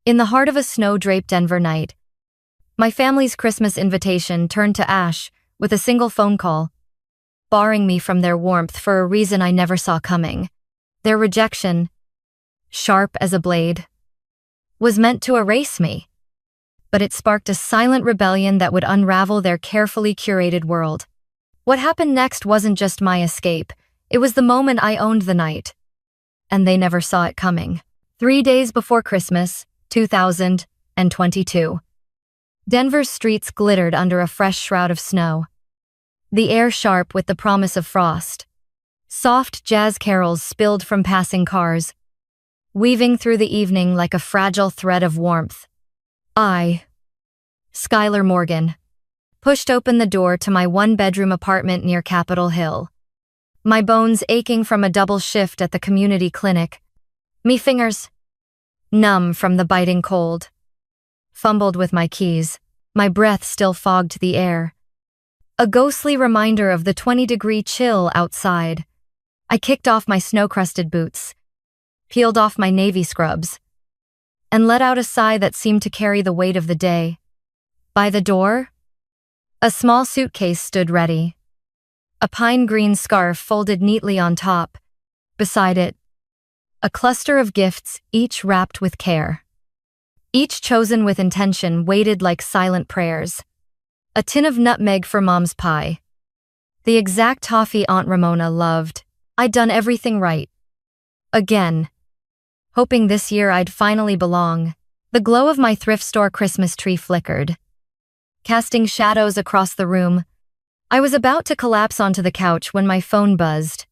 In the heart of a snow-draped Denver night, my family's Christmas invitation turned to ash with a single phone call, barring me from their warmth for a reason I never saw coming. Their rejection, sharp as a blade, was meant to erase me, but it sparked a silent rebellion that would unravel their carefully curated world. What happened next wasn't just my escape, it was the moment I owned the night. And they never saw it coming. 3 days before Christmas, 2022. Denver's streets glittered under a fresh shroud of snow, the air sharp with the promise of frost. Soft jazz carols spilled from passing cars, weaving through the evening like a fragile thread of warmth. I, Skylar Morgan, pushed open the door to my one-bedroom apartment near Capitol Hill, my bones aching from a double shift at the community clinic, me fingers numb from the biting cold. Fumbled with my keys, my breath still fogged the air. A ghostly reminder of the 20-degree chill outside. I kicked off my snow-crusted boots, peeled off my navy scrubs, and let out a sigh that seemed to carry the weight of the day. By the door, a small suitcase stood ready, a pine green scarf folded neatly on top. Beside it, a cluster of gifts, each wrapped with care. Each chosen with intention, waited like silent prayers. A tin of nutmeg for Mom's pie, the exact toffee Aunt Ramona loved. I'd done everything right. Again, hoping this year I'd finally belong. The glow of my thrift store Christmas tree flickered, casting shadows across the room. I was about to collapse onto the couch when my phone buzzed.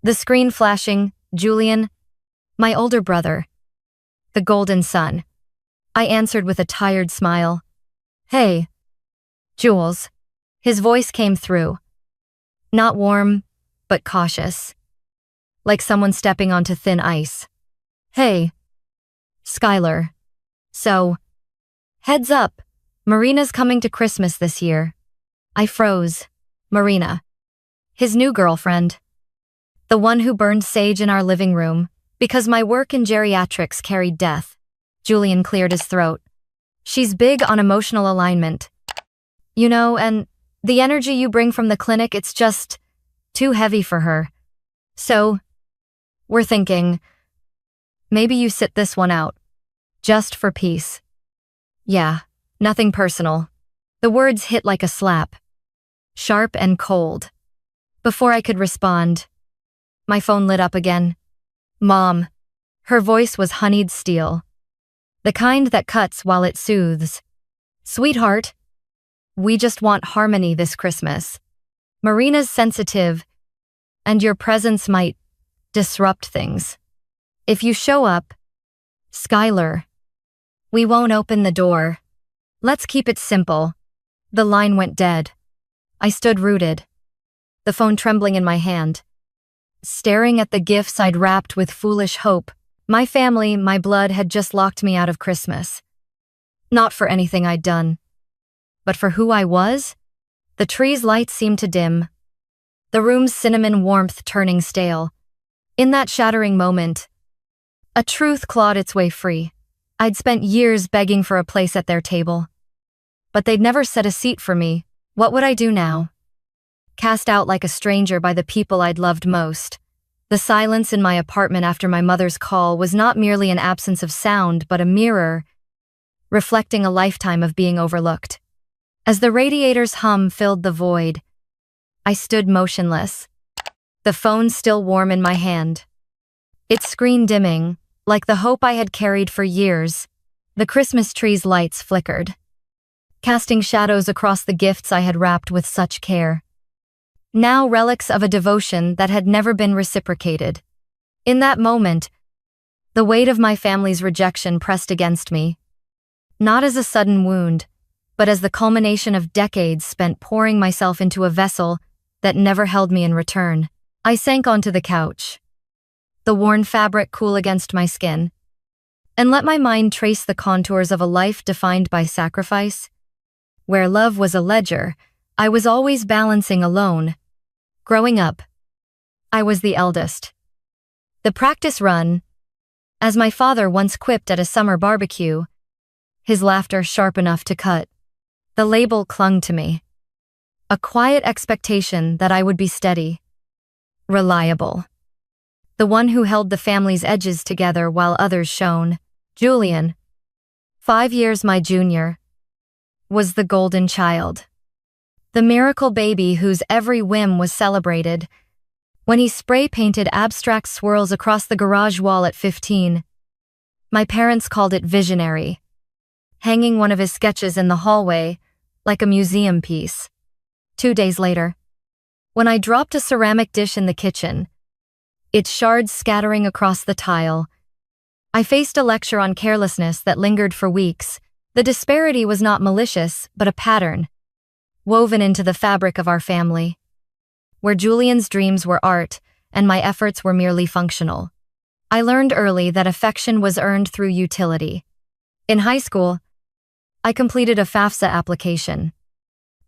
The screen flashing, Julian, my older brother, the golden son. I answered with a tired smile. Hey, Jules. His voice came through. Not warm, but cautious, like someone stepping onto thin ice. Hey, Skylar. So, heads up, Marina's coming to Christmas this year. I froze. Marina. His new girlfriend. The one who burned sage in our living room, because my work in geriatrics carried death. Julian cleared his throat. She's big on emotional alignment. You know, and the energy you bring from the clinic, it's just too heavy for her. So, we're thinking, maybe you sit this one out. Just for peace. Yeah, nothing personal. The words hit like a slap. Sharp and cold. Before I could respond, my phone lit up again. Mom. Her voice was honeyed steel. The kind that cuts while it soothes. Sweetheart, we just want harmony this Christmas. Marina's sensitive, and your presence might disrupt things. If you show up, Skylar, we won't open the door. Let's keep it simple. The line went dead. I stood rooted, the phone trembling in my hand, staring at the gifts I'd wrapped with foolish hope. My family, my blood had just locked me out of Christmas. Not for anything I'd done, but for who I was. The tree's light seemed to dim, the room's cinnamon warmth turning stale. In that shattering moment, a truth clawed its way free. I'd spent years begging for a place at their table, but they'd never set a seat for me. What would I do now? Cast out like a stranger by the people I'd loved most. The silence in my apartment after my mother's call was not merely an absence of sound, but a mirror, reflecting a lifetime of being overlooked. As the radiator's hum filled the void, I stood motionless, the phone still warm in my hand. Its screen dimming, like the hope I had carried for years. The Christmas tree's lights flickered, casting shadows across the gifts I had wrapped with such care. Now relics of a devotion that had never been reciprocated. In that moment, the weight of my family's rejection pressed against me, not as a sudden wound, but as the culmination of decades spent pouring myself into a vessel that never held me in return. I sank onto the couch, the worn fabric cool against my skin, and let my mind trace the contours of a life defined by sacrifice. Where love was a ledger, I was always balancing alone. Growing up, I was the eldest. The practice run, As my father once quipped at a summer barbecue, his laughter sharp enough to cut. The label clung to me. A quiet expectation that I would be steady, reliable. The one who held the family's edges together while others shone. Julian, 5 years my junior, was the golden child. The miracle baby whose every whim was celebrated. When he spray-painted abstract swirls across the garage wall at 15, my parents called it visionary, hanging one of his sketches in the hallway like a museum piece. 2 days later, when I dropped a ceramic dish in the kitchen, its shards scattering across the tile, I faced a lecture on carelessness that lingered for weeks. The disparity was not malicious, but a pattern, woven into the fabric of our family, where Julian's dreams were art and my efforts were merely functional. I learned early that affection was earned through utility. In high school, I completed a FAFSA application,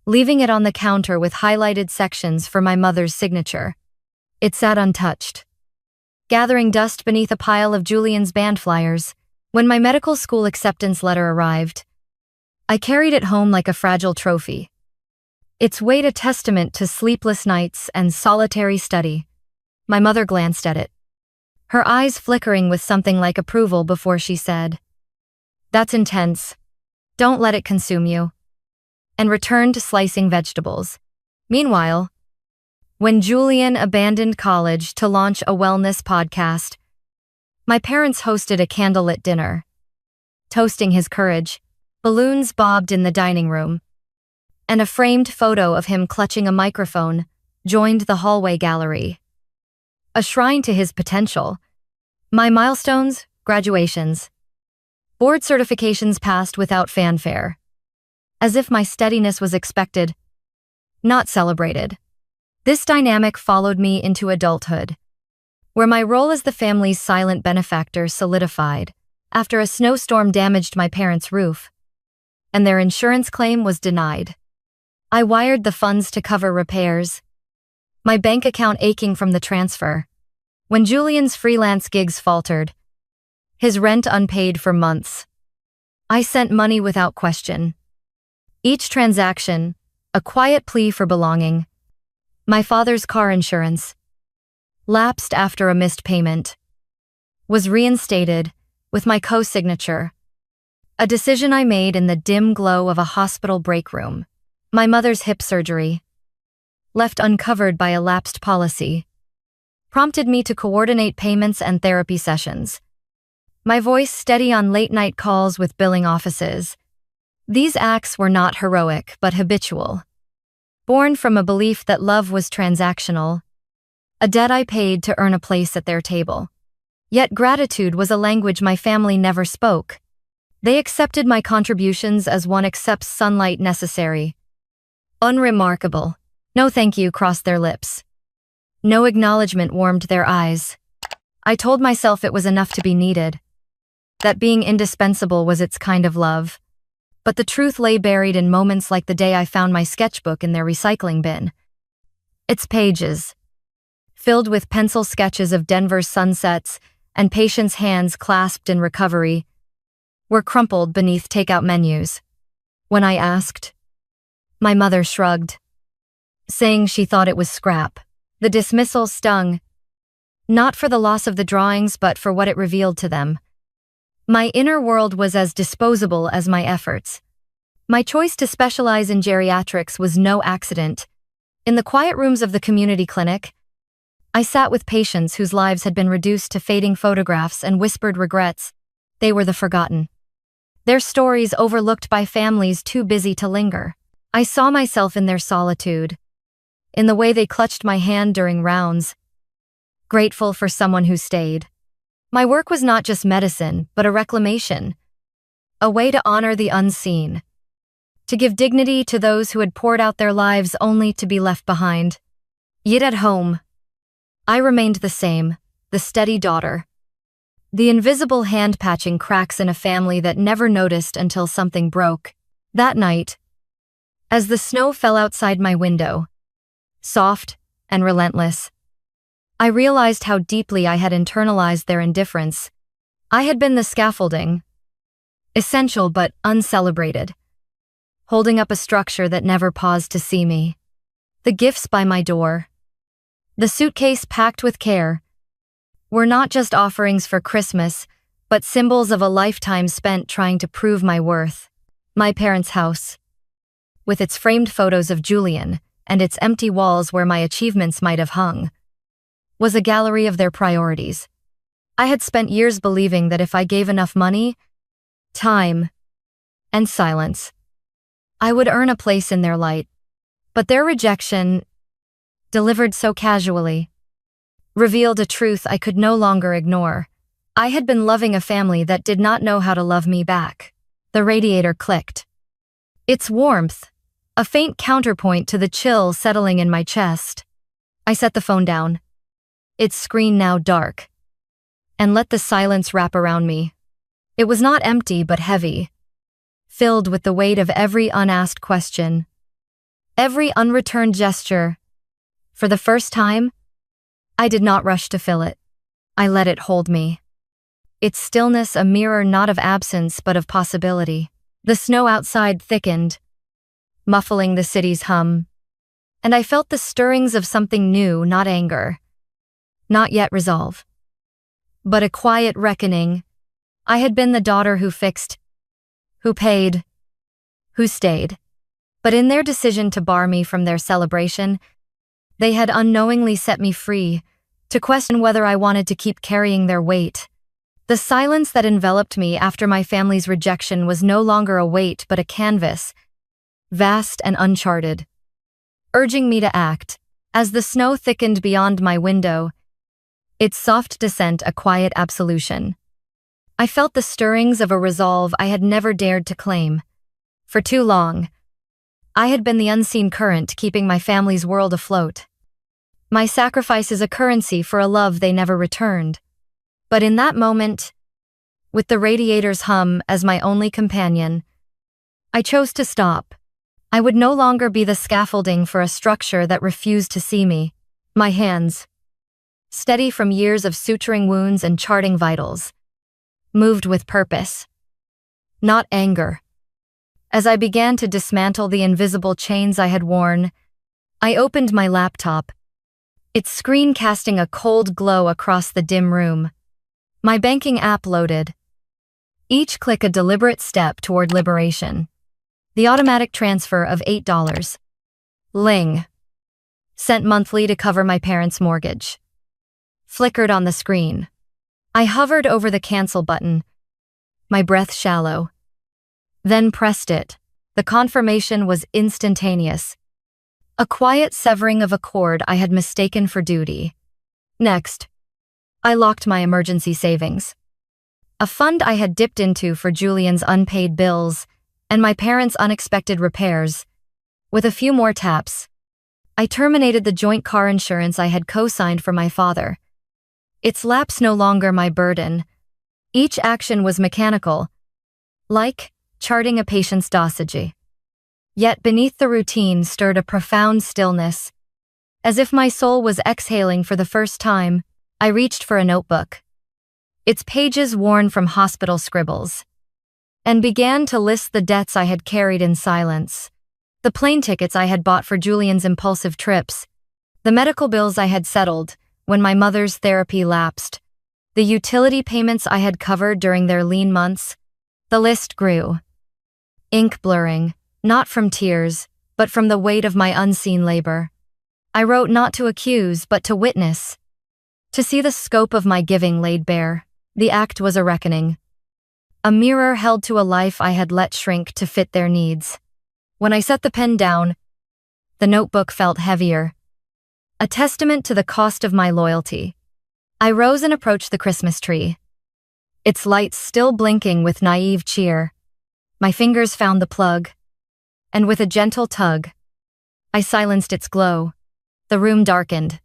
leaving it on the counter with highlighted sections for my mother's signature. It sat untouched, gathering dust beneath a pile of Julian's band flyers. When my medical school acceptance letter arrived, I carried it home like a fragile trophy, its weight a testament to sleepless nights and solitary study. My mother glanced at it, her eyes flickering with something like approval before she said, "That's intense. Don't let it consume you," and returned to slicing vegetables. Meanwhile, when Julian abandoned college to launch a wellness podcast, my parents hosted a candlelit dinner. Toasting his courage, balloons bobbed in the dining room, and a framed photo of him clutching a microphone joined the hallway gallery. A shrine to his potential. My milestones, graduations, board certifications passed without fanfare, as if my steadiness was expected, not celebrated. This dynamic followed me into adulthood, where my role as the family's silent benefactor solidified after a snowstorm damaged my parents' roof, and their insurance claim was denied. I wired the funds to cover repairs, my bank account aching from the transfer. When Julian's freelance gigs faltered, his rent unpaid for months, I sent money without question. Each transaction, a quiet plea for belonging. My father's car insurance, lapsed after a missed payment, was reinstated with my co-signature, a decision I made in the dim glow of a hospital break room. My mother's hip surgery, left uncovered by a lapsed policy, prompted me to coordinate payments and therapy sessions. My voice steady on late-night calls with billing offices. These acts were not heroic but habitual, born from a belief that love was transactional, a debt I paid to earn a place at their table. Yet gratitude was a language my family never spoke. They accepted my contributions as one accepts sunlight necessary. Unremarkable. No thank you crossed their lips. No acknowledgement warmed their eyes. I told myself it was enough to be needed, that being indispensable was its kind of love. But the truth lay buried in moments like the day I found my sketchbook in their recycling bin. Its pages, filled with pencil sketches of Denver's sunsets and patients' hands clasped in recovery, were crumpled beneath takeout menus. When I asked, my mother shrugged, saying she thought it was scrap. The dismissal stung, not for the loss of the drawings but for what it revealed to them. My inner world was as disposable as my efforts. My choice to specialize in geriatrics was no accident. In the quiet rooms of the community clinic, I sat with patients whose lives had been reduced to fading photographs and whispered regrets. They were the forgotten, their stories overlooked by families too busy to linger. I saw myself in their solitude, in the way they clutched my hand during rounds, grateful for someone who stayed. My work was not just medicine, but a reclamation, a way to honor the unseen, to give dignity to those who had poured out their lives only to be left behind. Yet at home, I remained the same, the steady daughter, the invisible hand-patching cracks in a family that never noticed until something broke. That night, as the snow fell outside my window, soft and relentless, I realized how deeply I had internalized their indifference. I had been the scaffolding, essential but uncelebrated, holding up a structure that never paused to see me. The gifts by my door, the suitcase packed with care, were not just offerings for Christmas, but symbols of a lifetime spent trying to prove my worth. My parents' house, with its framed photos of Julian and its empty walls where my achievements might have hung, was a gallery of their priorities. I had spent years believing that if I gave enough money, time, and silence, I would earn a place in their light. But their rejection, delivered so casually, revealed a truth I could no longer ignore. I had been loving a family that did not know how to love me back. The radiator clicked. Its warmth, a faint counterpoint to the chill settling in my chest. I set the phone down, its screen now dark, and let the silence wrap around me. It was not empty but heavy, filled with the weight of every unasked question, every unreturned gesture. For the first time, I did not rush to fill it. I let it hold me. Its stillness a mirror not of absence but of possibility. The snow outside thickened, muffling the city's hum, and I felt the stirrings of something new, not anger, not yet resolve, but a quiet reckoning. I had been the daughter who fixed, who paid, who stayed. But in their decision to bar me from their celebration, they had unknowingly set me free, to question whether I wanted to keep carrying their weight. The silence that enveloped me after my family's rejection was no longer a weight but a canvas, vast and uncharted, urging me to act. As the snow thickened beyond my window, its soft descent a quiet absolution. I felt the stirrings of a resolve I had never dared to claim. For too long, I had been the unseen current keeping my family's world afloat. My sacrifice is a currency for a love they never returned. But in that moment, with the radiator's hum as my only companion, I chose to stop. I would no longer be the scaffolding for a structure that refused to see me. My hands, steady from years of suturing wounds and charting vitals, moved with purpose, not anger. As I began to dismantle the invisible chains I had worn, I opened my laptop, its screen casting a cold glow across the dim room. My banking app loaded, each click a deliberate step toward liberation. The automatic transfer of $8, Ling, sent monthly to cover my parents' mortgage, flickered on the screen. I hovered over the cancel button, my breath shallow, then pressed it. The confirmation was instantaneous. A quiet severing of a cord I had mistaken for duty. Next, I locked my emergency savings, a fund I had dipped into for Julian's unpaid bills and my parents' unexpected repairs. With a few more taps, I terminated the joint car insurance I had co-signed for my father. Its lapse no longer my burden. Each action was mechanical, like charting a patient's dossier. Yet beneath the routine stirred a profound stillness. As if my soul was exhaling for the first time, I reached for a notebook, its pages worn from hospital scribbles, and began to list the debts I had carried in silence. The plane tickets I had bought for Julian's impulsive trips, the medical bills I had settled when my mother's therapy lapsed, the utility payments I had covered during their lean months. The list grew, ink blurring, not from tears, but from the weight of my unseen labor. I wrote not to accuse, but to witness, to see the scope of my giving laid bare. The act was a reckoning, a mirror held to a life I had let shrink to fit their needs. When I set the pen down, the notebook felt heavier, a testament to the cost of my loyalty. I rose and approached the Christmas tree, its lights still blinking with naive cheer. My fingers found the plug, and with a gentle tug, I silenced its glow. The room darkened,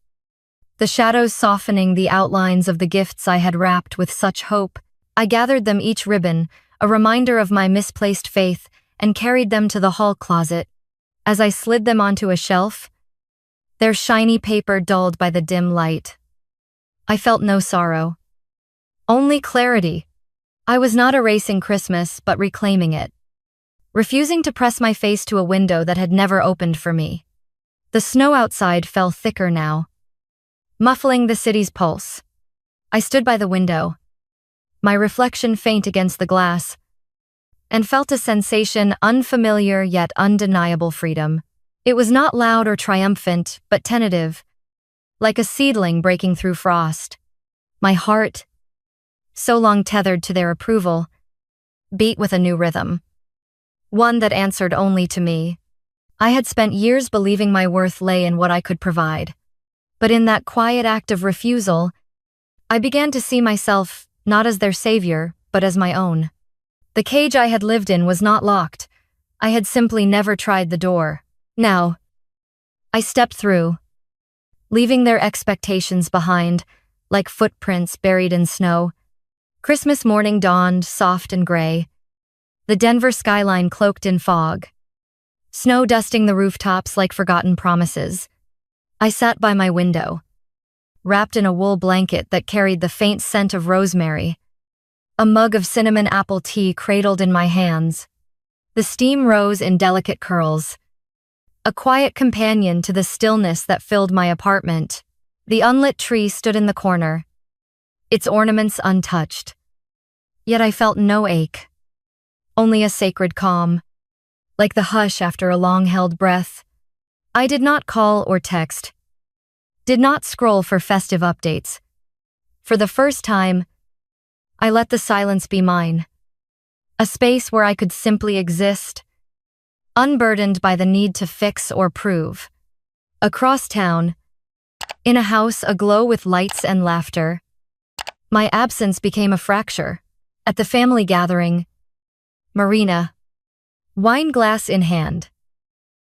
the shadows softening the outlines of the gifts I had wrapped with such hope. I gathered them, each ribbon, a reminder of my misplaced faith, and carried them to the hall closet. As I slid them onto a shelf, their shiny paper dulled by the dim light, I felt no sorrow, only clarity. I was not erasing Christmas, but reclaiming it, refusing to press my face to a window that had never opened for me. The snow outside fell thicker now, muffling the city's pulse. I stood by the window, my reflection faint against the glass, and felt a sensation unfamiliar yet undeniable freedom. It was not loud or triumphant, but tentative, like a seedling breaking through frost. My heart, so long tethered to their approval, beat with a new rhythm, one that answered only to me. I had spent years believing my worth lay in what I could provide, but in that quiet act of refusal, I began to see myself not as their savior, but as my own. The cage I had lived in was not locked. I had simply never tried the door. Now, I stepped through, leaving their expectations behind, like footprints buried in snow. Christmas morning dawned, soft and gray, the Denver skyline cloaked in fog, snow dusting the rooftops like forgotten promises. I sat by my window, wrapped in a wool blanket that carried the faint scent of rosemary, a mug of cinnamon apple tea cradled in my hands. The steam rose in delicate curls, a quiet companion to the stillness that filled my apartment. The unlit tree stood in the corner, its ornaments untouched. Yet I felt no ache, only a sacred calm, like the hush after a long-held breath. I did not call or text, did not scroll for festive updates. For the first time, I let the silence be mine, a space where I could simply exist, unburdened by the need to fix or prove. Across town, in a house aglow with lights and laughter, my absence became a fracture. At the family gathering, Marina, wine glass in hand,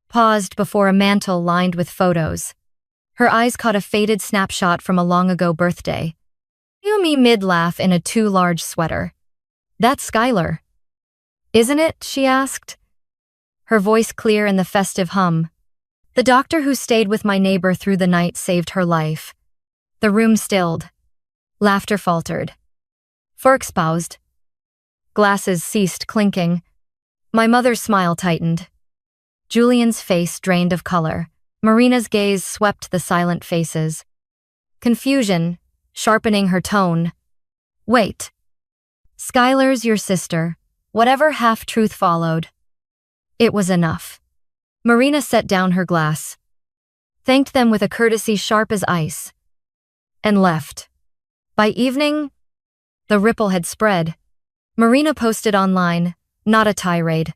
paused before a mantel lined with photos. Her eyes caught a faded snapshot from a long-ago birthday. You me mid-laugh in a too large sweater. That's Skylar. Isn't it? She asked, her voice clear in the festive hum. The doctor who stayed with my neighbor through the night saved her life. The room stilled. Laughter faltered. Forks paused. Glasses ceased clinking. My mother's smile tightened. Julian's face drained of color. Marina's gaze swept the silent faces. Confusion, sharpening her tone. Wait. Skylar's your sister. Whatever half-truth followed. It was enough. Marina set down her glass, thanked them with a courtesy sharp as ice, and left. By evening, the ripple had spread. Marina posted online, not a tirade,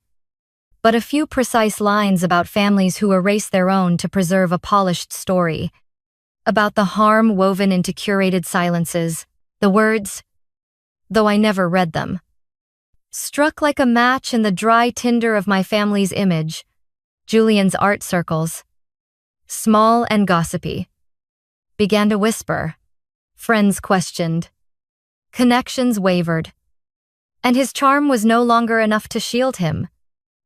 but a few precise lines about families who erase their own to preserve a polished story, about the harm woven into curated silences. The words, though I never read them, struck like a match in the dry tinder of my family's image. Julian's art circles, small and gossipy, began to whisper. Friends questioned. Connections wavered. And his charm was no longer enough to shield him.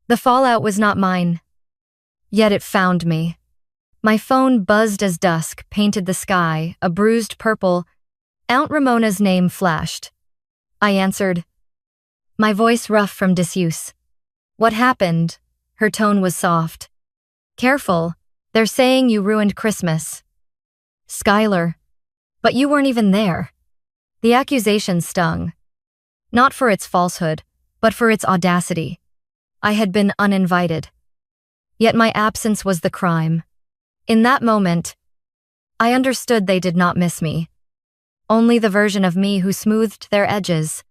The fallout was not mine. Yet it found me. My phone buzzed as dusk painted the sky, a bruised purple. Aunt Ramona's name flashed. I answered, my voice rough from disuse. What happened? Her tone was soft. Careful, they're saying you ruined Christmas. Skylar. But you weren't even there. The accusation stung. Not for its falsehood, but for its audacity. I had been uninvited. Yet my absence was the crime. In that moment, I understood they did not miss me. Only the version of me who smoothed their edges.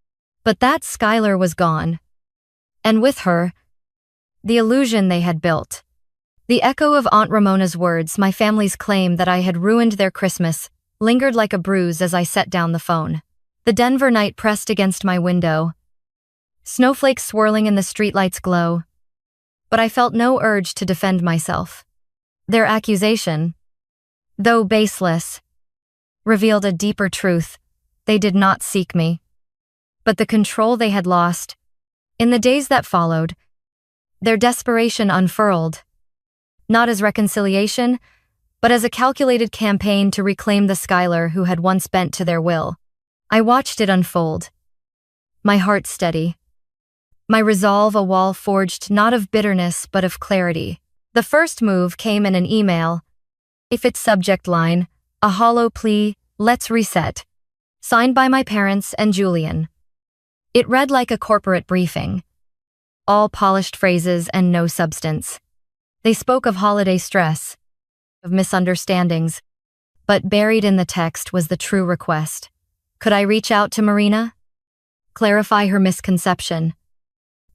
But that Skylar was gone. And with her, the illusion they had built. The echo of Aunt Ramona's words, my family's claim that I had ruined their Christmas, lingered like a bruise as I set down the phone. The Denver night pressed against my window, snowflakes swirling in the streetlight's glow. But I felt no urge to defend myself. Their accusation, though baseless, revealed a deeper truth. They did not seek me. But the control they had lost, in the days that followed, their desperation unfurled, not as reconciliation, but as a calculated campaign to reclaim the Skylar who had once bent to their will. I watched it unfold. my heart steady. My resolve a wall forged not of bitterness but of clarity. The first move came in an email. If its subject line, a hollow plea, let's reset. Signed by my parents and Julian. It read like a corporate briefing. All polished phrases and no substance. They spoke of holiday stress, of misunderstandings, but buried in the text was the true request. Could I reach out to Marina? Clarify her misconception.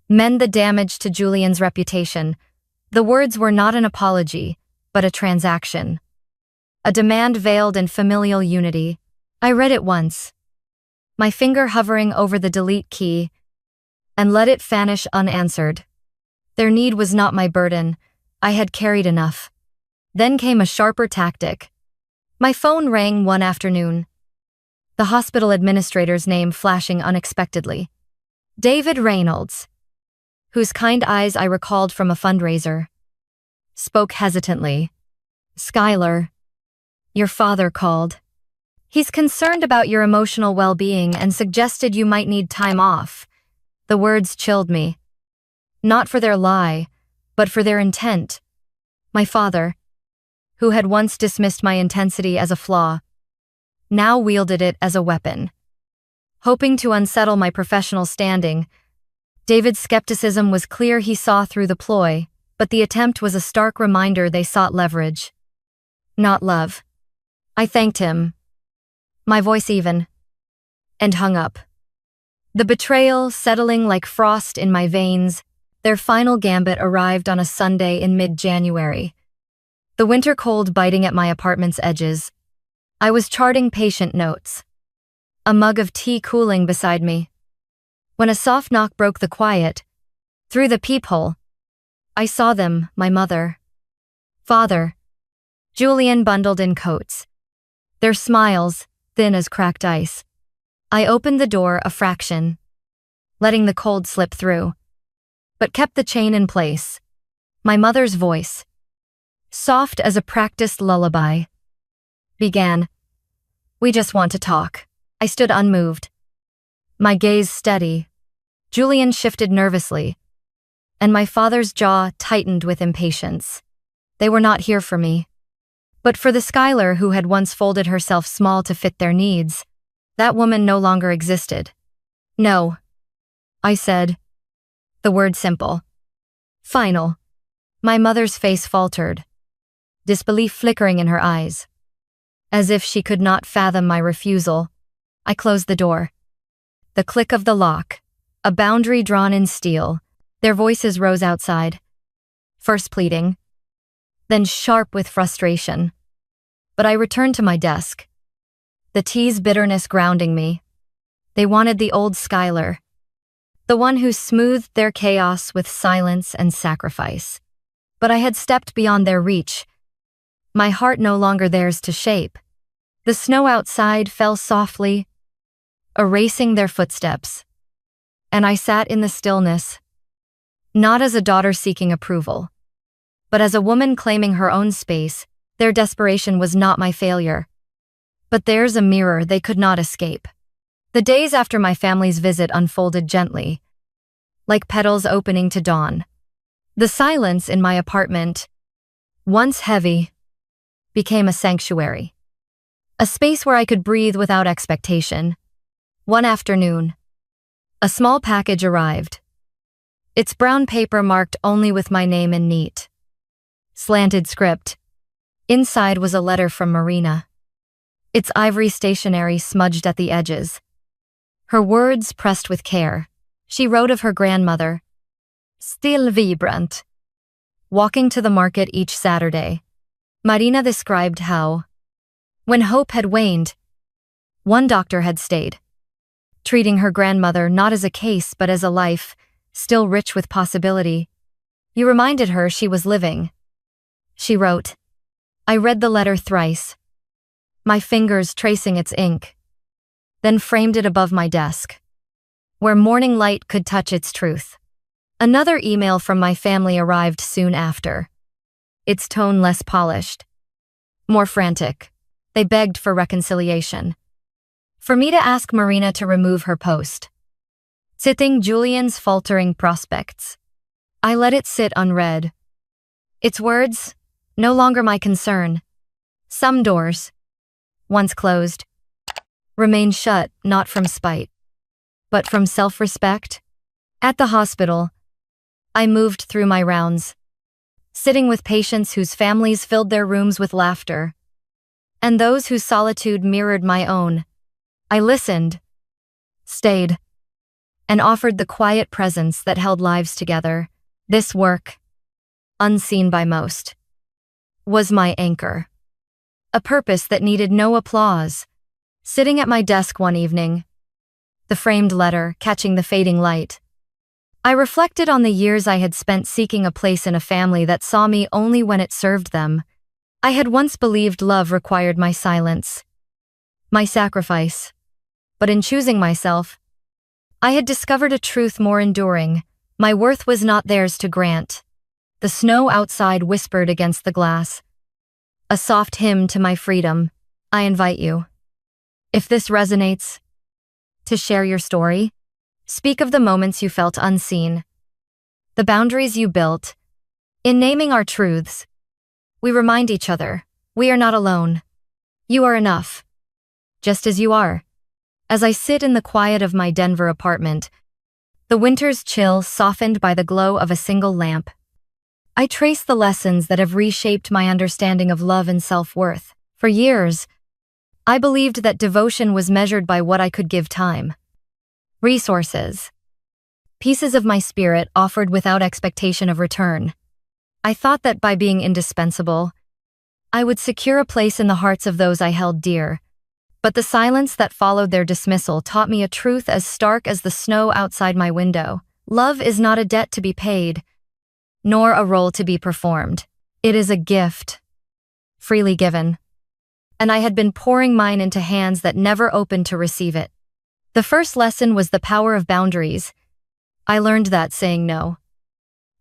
Mend the damage to Julian's reputation. The words were not an apology, but a transaction. A demand veiled in familial unity. I read it once, my finger hovering over the delete key, and let it vanish unanswered. Their need was not my burden. I had carried enough. Then came a sharper tactic. My phone rang one afternoon. The hospital administrator's name flashing unexpectedly. David Reynolds, whose kind eyes I recalled from a fundraiser, spoke hesitantly. Skylar, your father called. He's concerned about your emotional well-being and suggested you might need time off. The words chilled me. Not for their lie, but for their intent. My father, who had once dismissed my intensity as a flaw, now wielded it as a weapon. Hoping to unsettle my professional standing, David's skepticism was clear. He saw through the ploy, but the attempt was a stark reminder they sought leverage, not love. I thanked him, my voice even, and hung up. The betrayal settling like frost in my veins. Their final gambit arrived on a Sunday in mid-January. The winter cold biting at my apartment's edges. I was charting patient notes, a mug of tea cooling beside me, when a soft knock broke the quiet. Through the peephole, I saw them, my mother, father, Julian bundled in coats, their smiles thin as cracked ice. I opened the door a fraction, letting the cold slip through, but kept the chain in place. My mother's voice, soft as a practiced lullaby, began. We just want to talk. I stood unmoved, my gaze steady. Julian shifted nervously, and my father's jaw tightened with impatience. They were not here for me, but for the Skylar who had once folded herself small to fit their needs. That woman no longer existed. No, I said, the word simple. Final. My mother's face faltered, disbelief flickering in her eyes. As if she could not fathom my refusal, I closed the door. The click of the lock, a boundary drawn in steel. Their voices rose outside, first pleading, then sharp with frustration. But I returned to my desk, the tea's bitterness grounding me. They wanted the old Skylar, the one who smoothed their chaos with silence and sacrifice. But I had stepped beyond their reach, my heart no longer theirs to shape. The snow outside fell softly, erasing their footsteps, and I sat in the stillness, not as a daughter seeking approval, but as a woman claiming her own space. Their desperation was not my failure, but theirs a mirror they could not escape. The days after my family's visit unfolded gently, like petals opening to dawn. The silence in my apartment, once heavy, became a sanctuary, a space where I could breathe without expectation. One afternoon, a small package arrived. Its brown paper marked only with my name in neat, slanted script. Inside was a letter from Marina, its ivory stationery smudged at the edges. Her words pressed with care. She wrote of her grandmother, still vibrant, walking to the market each Saturday. Marina described how, when hope had waned, one doctor had stayed, treating her grandmother not as a case but as a life, still rich with possibility. You reminded her she was living, she wrote. I read the letter thrice, my fingers tracing its ink, then framed it above my desk, where morning light could touch its truth. Another email from my family arrived soon after, its tone less polished, more frantic. They begged for reconciliation, for me to ask Marina to remove her post. Sitting Julian's faltering prospects. I let it sit unread. Its words, no longer my concern. Some doors, once closed, remain shut not from spite, but from self-respect. At the hospital, I moved through my rounds, sitting with patients whose families filled their rooms with laughter, and those whose solitude mirrored my own. I listened, stayed, and offered the quiet presence that held lives together. This work, unseen by most, was my anchor. A purpose that needed no applause. Sitting at my desk one evening, the framed letter catching the fading light, I reflected on the years I had spent seeking a place in a family that saw me only when it served them. I had once believed love required my silence, my sacrifice. But in choosing myself, I had discovered a truth more enduring. My worth was not theirs to grant. The snow outside whispered against the glass, a soft hymn to my freedom. I invite you, if this resonates, to share your story. Speak of the moments you felt unseen, the boundaries you built. In naming our truths, we remind each other, we are not alone. You are enough, just as you are. As I sit in the quiet of my Denver apartment, the winter's chill softened by the glow of a single lamp, I trace the lessons that have reshaped my understanding of love and self-worth. For years, I believed that devotion was measured by what I could give time, resources, pieces of my spirit offered without expectation of return. I thought that by being indispensable, I would secure a place in the hearts of those I held dear. But the silence that followed their dismissal taught me a truth as stark as the snow outside my window. Love is not a debt to be paid, nor a role to be performed. It is a gift, freely given. And I had been pouring mine into hands that never opened to receive it. The first lesson was the power of boundaries. I learned that saying no,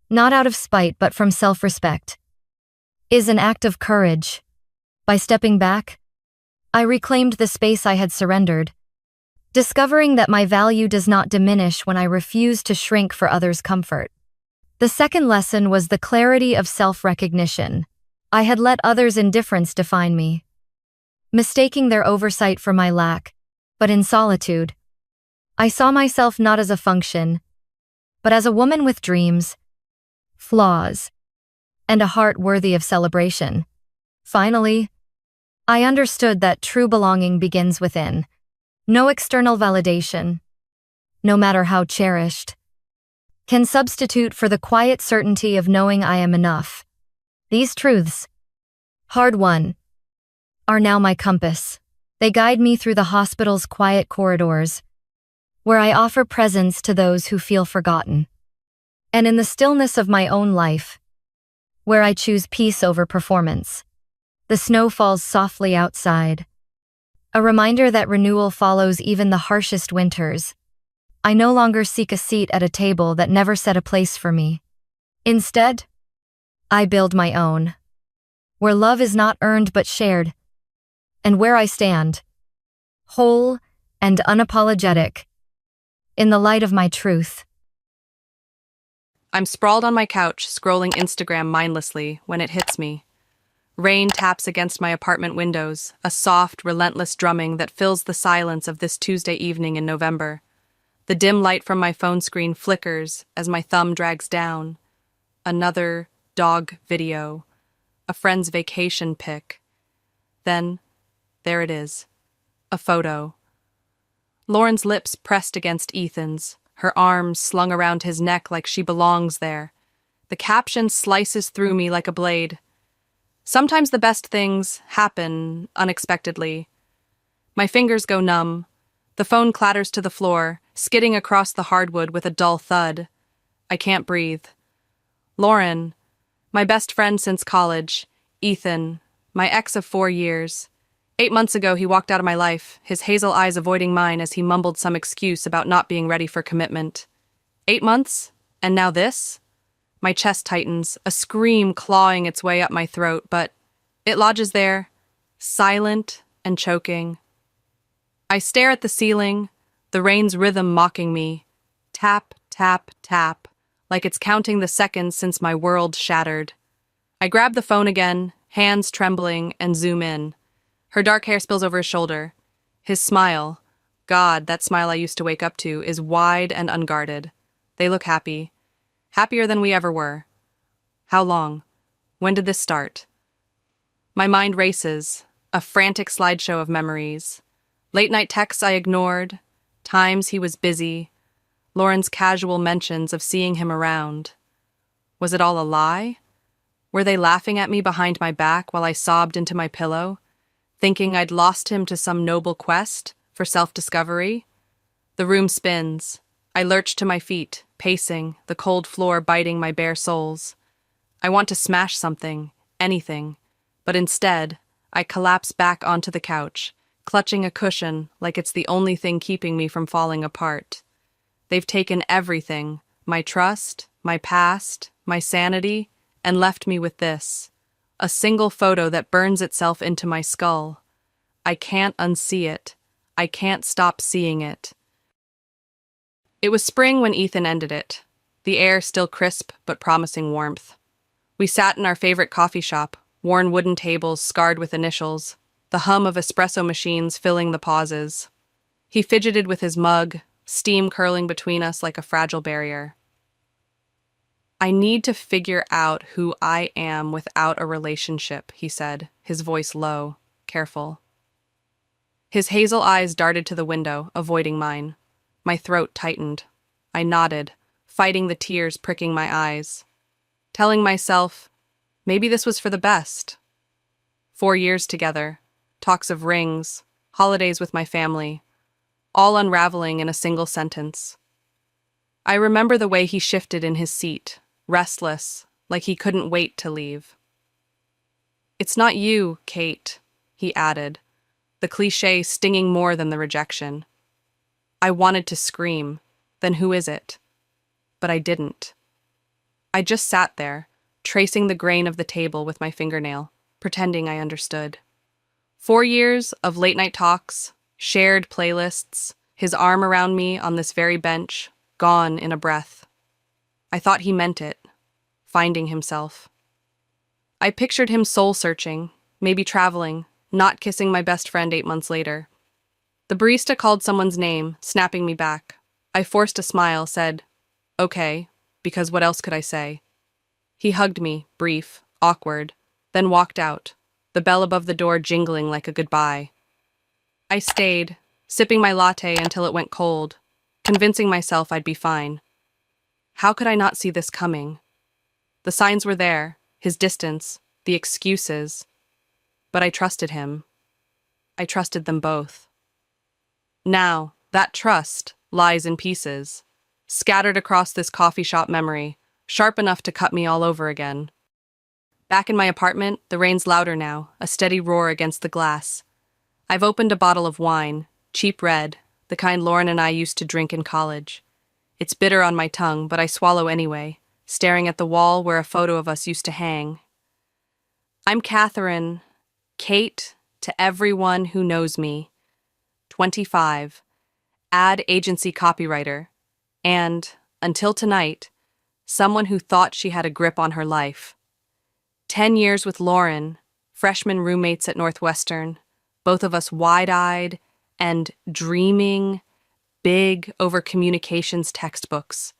not out of spite but from self-respect, is an act of courage. By stepping back, I reclaimed the space I had surrendered, discovering that my value does not diminish when I refuse to shrink for others' comfort. The second lesson was the clarity of self-recognition. I had let others' indifference define me, mistaking their oversight for my lack. But in solitude, I saw myself not as a function, but as a woman with dreams, flaws, and a heart worthy of celebration. Finally, I understood that true belonging begins within. No external validation, no matter how cherished, can substitute for the quiet certainty of knowing I am enough. These truths, hard-won, are now my compass. They guide me through the hospital's quiet corridors, where I offer presence to those who feel forgotten. And in the stillness of my own life, where I choose peace over performance. The snow falls softly outside, a reminder that renewal follows even the harshest winters. I no longer seek a seat at a table that never set a place for me. Instead, I build my own, where love is not earned but shared, and where I stand, whole and unapologetic, in the light of my truth. I'm sprawled on my couch, scrolling Instagram mindlessly when it hits me. Rain taps against my apartment windows, a soft, relentless drumming that fills the silence of this Tuesday evening in November. The dim light from my phone screen flickers as my thumb drags down. Another dog video, a friend's vacation pic. Then, there it is, a photo. Lauren's lips pressed against Ethan's, her arms slung around his neck like she belongs there. The caption slices through me like a blade. Sometimes the best things happen unexpectedly. My fingers go numb. The phone clatters to the floor, skidding across the hardwood with a dull thud. I can't breathe. Lauren, my best friend since college. Ethan, my ex of 4 years. 8 months ago, he walked out of my life, his hazel eyes avoiding mine as he mumbled some excuse about not being ready for commitment. 8 months? And now this? My chest tightens, a scream clawing its way up my throat, but it lodges there, silent and choking. I stare at the ceiling, the rain's rhythm mocking me. Tap, tap, tap, like it's counting the seconds since my world shattered. I grab the phone again, hands trembling, and zoom in. Her dark hair spills over his shoulder. His smile, God, that smile I used to wake up to, is wide and unguarded. They look happy. Happier than we ever were. How long? When did this start? My mind races, a frantic slideshow of memories. Late-night texts I ignored, times he was busy, Lauren's casual mentions of seeing him around. Was it all a lie? Were they laughing at me behind my back while I sobbed into my pillow, thinking I'd lost him to some noble quest for self-discovery? The room spins. I lurch to my feet, pacing, the cold floor biting my bare soles. I want to smash something, anything, but instead, I collapse back onto the couch, clutching a cushion like it's the only thing keeping me from falling apart. They've taken everything, my trust, my past, my sanity, and left me with this, a single photo that burns itself into my skull. I can't unsee it. I can't stop seeing it. It was spring when Ethan ended it, the air still crisp but promising warmth. We sat in our favorite coffee shop, worn wooden tables scarred with initials, the hum of espresso machines filling the pauses. He fidgeted with his mug, steam curling between us like a fragile barrier. I need to figure out who I am without a relationship, he said, his voice low, careful. His hazel eyes darted to the window, avoiding mine. My throat tightened. I nodded, fighting the tears pricking my eyes, telling myself, maybe this was for the best. 4 years together, talks of rings, holidays with my family, all unraveling in a single sentence. I remember the way he shifted in his seat, restless, like he couldn't wait to leave. It's not you, Kate, he added, the cliché stinging more than the rejection. I wanted to scream, then who is it? But I didn't. I just sat there, tracing the grain of the table with my fingernail, pretending I understood. 4 years of late-night talks, shared playlists, his arm around me on this very bench, gone in a breath. I thought he meant it, finding himself. I pictured him soul-searching, maybe traveling, not kissing my best friend 8 months later. The barista called someone's name, snapping me back. I forced a smile, said, okay, because what else could I say? He hugged me, brief, awkward, then walked out, the bell above the door jingling like a goodbye. I stayed, sipping my latte until it went cold, convincing myself I'd be fine. How could I not see this coming? The signs were there, his distance, the excuses. But I trusted him. I trusted them both. Now, that trust lies in pieces, scattered across this coffee shop memory, sharp enough to cut me all over again. Back in my apartment, the rain's louder now, a steady roar against the glass. I've opened a bottle of wine, cheap red, the kind Lauren and I used to drink in college. It's bitter on my tongue, but I swallow anyway, staring at the wall where a photo of us used to hang. I'm Catherine, Kate to everyone who knows me. 25, ad agency copywriter, and, until tonight, someone who thought she had a grip on her life. 10 years with Lauren, freshman roommates at Northwestern, both of us wide-eyed and dreaming big over communications textbooks.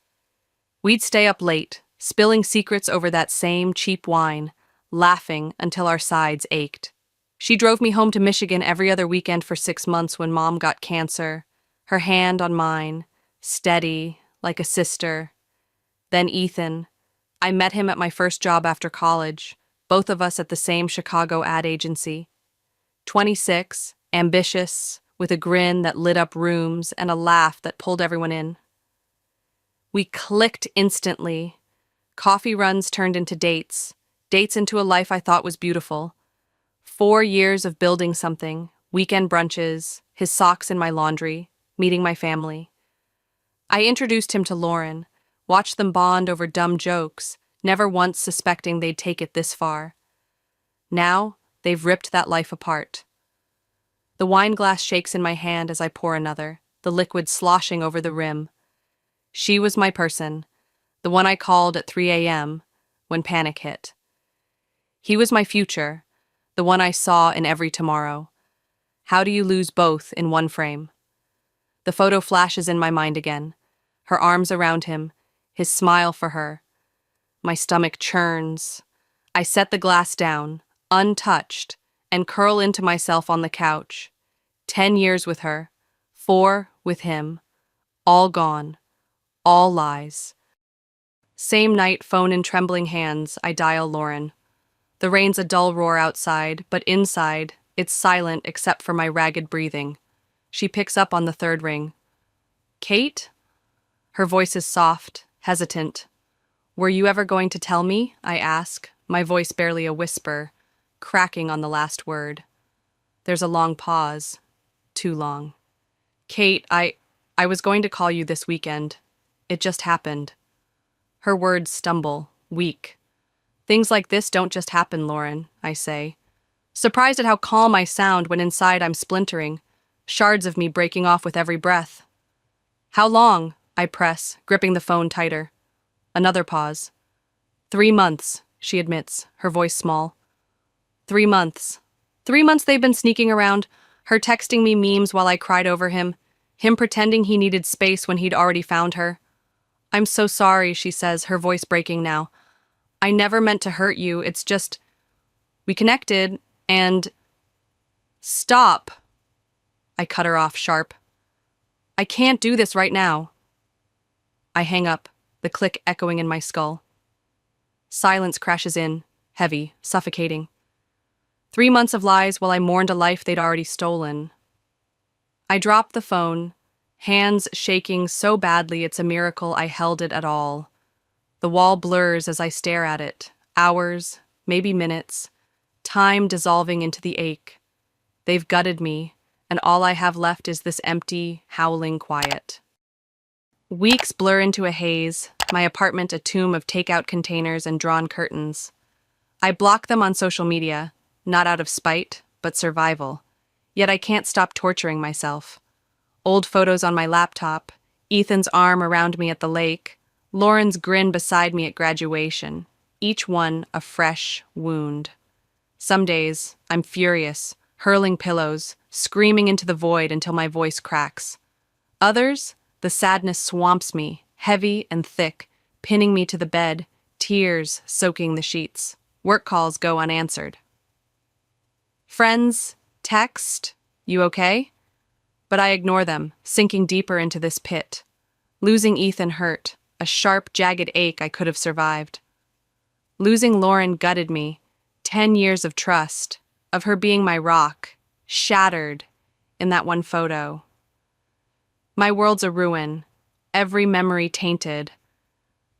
We'd stay up late, spilling secrets over that same cheap wine, laughing until our sides ached. She drove me home to Michigan every other weekend for 6 months when Mom got cancer, her hand on mine, steady, like a sister. Then Ethan. I met him at my first job after college, both of us at the same Chicago ad agency. 26, ambitious, with a grin that lit up rooms and a laugh that pulled everyone in. We clicked instantly. Coffee runs turned into dates, dates into a life I thought was beautiful. 4 years of building something, weekend brunches, his socks in my laundry, meeting my family. I introduced him to Lauren, watched them bond over dumb jokes, never once suspecting they'd take it this far. Now, they've ripped that life apart. The wine glass shakes in my hand as I pour another, the liquid sloshing over the rim. She was my person, the one I called at 3 a.m. when panic hit. He was my future, the one I saw in every tomorrow. How do you lose both in one frame? The photo flashes in my mind again, her arms around him, his smile for her. My stomach churns. I set the glass down, untouched, and curl into myself on the couch. 10 years with her, 4 with him, all gone, all lies. Same night, phone in trembling hands, I dial Lauren. The rain's a dull roar outside, but inside, it's silent except for my ragged breathing. She picks up on the third ring. Kate? Her voice is soft, hesitant. Were you ever going to tell me? I ask, my voice barely a whisper, cracking on the last word. There's a long pause. Too long. Kate, I was going to call you this weekend. It just happened. Her words stumble, weak. Things like this don't just happen, Lauren, I say. Surprised at how calm I sound when inside I'm splintering, shards of me breaking off with every breath. How long? I press, gripping the phone tighter. Another pause. 3 months, she admits, her voice small. 3 months. 3 months they've been sneaking around, her texting me memes while I cried over him pretending he needed space when he'd already found her. I'm so sorry, she says, her voice breaking now. I never meant to hurt you, it's just... We connected, and... Stop! I cut her off sharp. I can't do this right now. I hang up, the click echoing in my skull. Silence crashes in, heavy, suffocating. 3 months of lies while I mourned a life they'd already stolen. I dropped the phone, hands shaking so badly it's a miracle I held it at all. The wall blurs as I stare at it, hours, maybe minutes, time dissolving into the ache. They've gutted me, and all I have left is this empty, howling quiet. Weeks blur into a haze, my apartment a tomb of takeout containers and drawn curtains. I block them on social media, not out of spite, but survival. Yet I can't stop torturing myself. Old photos on my laptop, Ethan's arm around me at the lake, Lauren's grin beside me at graduation, each one a fresh wound. Some days, I'm furious, hurling pillows, screaming into the void until my voice cracks. Others, the sadness swamps me, heavy and thick, pinning me to the bed, tears soaking the sheets. Work calls go unanswered. Friends text, "You okay?" But I ignore them, sinking deeper into this pit. Losing Ethan hurt, a sharp, jagged ache I could have survived. Losing Lauren gutted me, 10 years of trust, of her being my rock, shattered in that one photo. My world's a ruin, every memory tainted.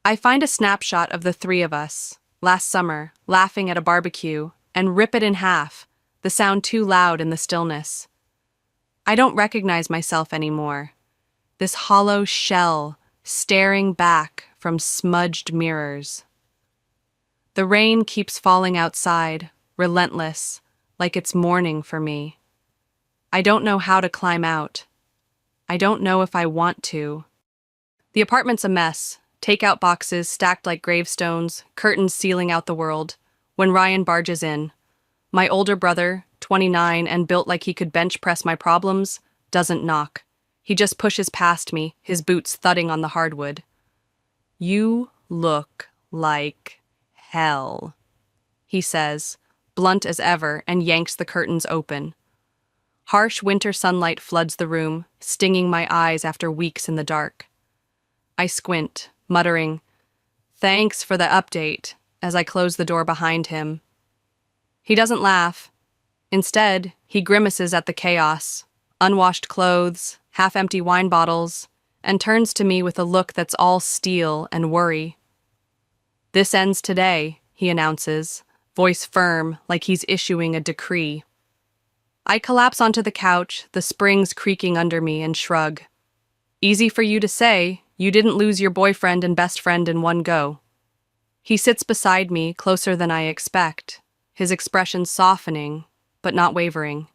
I find a snapshot of the 3 of us, last summer, laughing at a barbecue, and rip it in half, the sound too loud in the stillness. I don't recognize myself anymore. This hollow shell, staring back from smudged mirrors. The rain keeps falling outside, relentless, like it's mourning for me. I don't know how to climb out. I don't know if I want to. The apartment's a mess, takeout boxes stacked like gravestones, curtains sealing out the world. When Ryan barges in, my older brother, 29 and built like he could bench press my problems, doesn't knock. He just pushes past me, his boots thudding on the hardwood. You look like hell, he says, blunt as ever, and yanks the curtains open. Harsh winter sunlight floods the room, stinging my eyes after weeks in the dark. I squint, muttering, "Thanks for the update," as I close the door behind him. He doesn't laugh. Instead, he grimaces at the chaos, unwashed clothes, half-empty wine bottles, and turns to me with a look that's all steel and worry. "This ends today," he announces, voice firm like he's issuing a decree. I collapse onto the couch, the springs creaking under me, and shrug. Easy for you to say, you didn't lose your boyfriend and best friend in one go. He sits beside me, closer than I expect, his expression softening, but not wavering.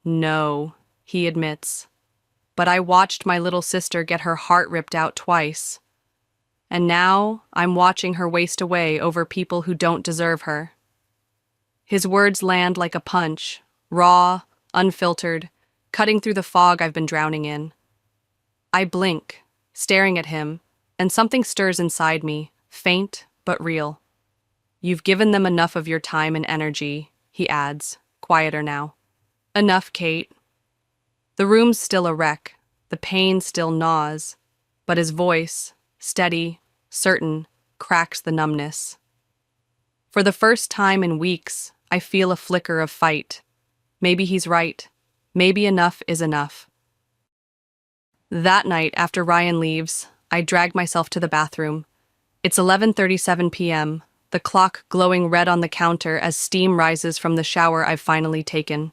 No, he admits. but I watched my little sister get her heart ripped out twice. And now I'm watching her waste away over people who don't deserve her. His words land like a punch, raw, unfiltered, cutting through the fog I've been drowning in. I blink, staring at him, and something stirs inside me, faint but real. You've given them enough of your time and energy, he adds, quieter now. Enough, Kate. The room's still a wreck, the pain still gnaws, but his voice, steady, certain, cracks the numbness. For the first time in weeks, I feel a flicker of fight. Maybe he's right. Maybe enough is enough. That night, after Ryan leaves, I drag myself to the bathroom. It's 11:37 p.m., the clock glowing red on the counter as steam rises from the shower I've finally taken.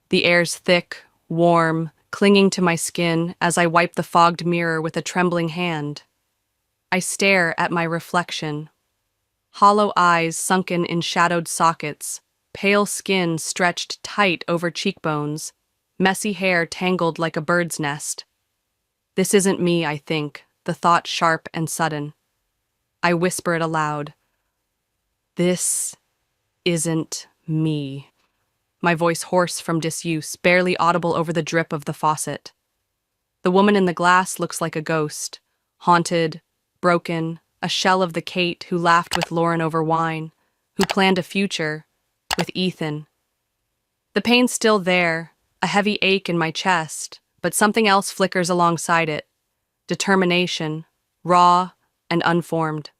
The air's thick, warm, clinging to my skin as I wipe the fogged mirror with a trembling hand. I stare at my reflection. Hollow eyes sunken in shadowed sockets, pale skin stretched tight over cheekbones, messy hair tangled like a bird's nest. This isn't me, I think, the thought sharp and sudden. I whisper it aloud. This isn't me. My voice hoarse from disuse, barely audible over the drip of the faucet. The woman in the glass looks like a ghost, haunted, broken, a shell of the Kate who laughed with Lauren over wine, who planned a future with Ethan. The pain's still there, a heavy ache in my chest, but something else flickers alongside it. Determination, raw and unformed.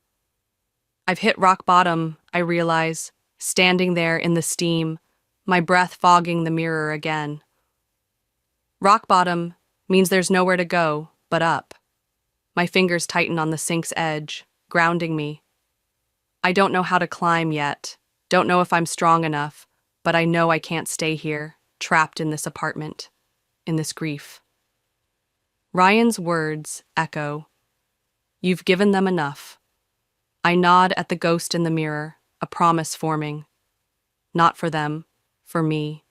I've hit rock bottom, I realize, standing there in the steam, my breath fogging the mirror again. Rock bottom means there's nowhere to go but up. My fingers tighten on the sink's edge, grounding me. I don't know how to climb yet, don't know if I'm strong enough, but I know I can't stay here, trapped in this apartment, in this grief. Ryan's words echo. You've given them enough. I nod at the ghost in the mirror, a promise forming. Not for them, for me.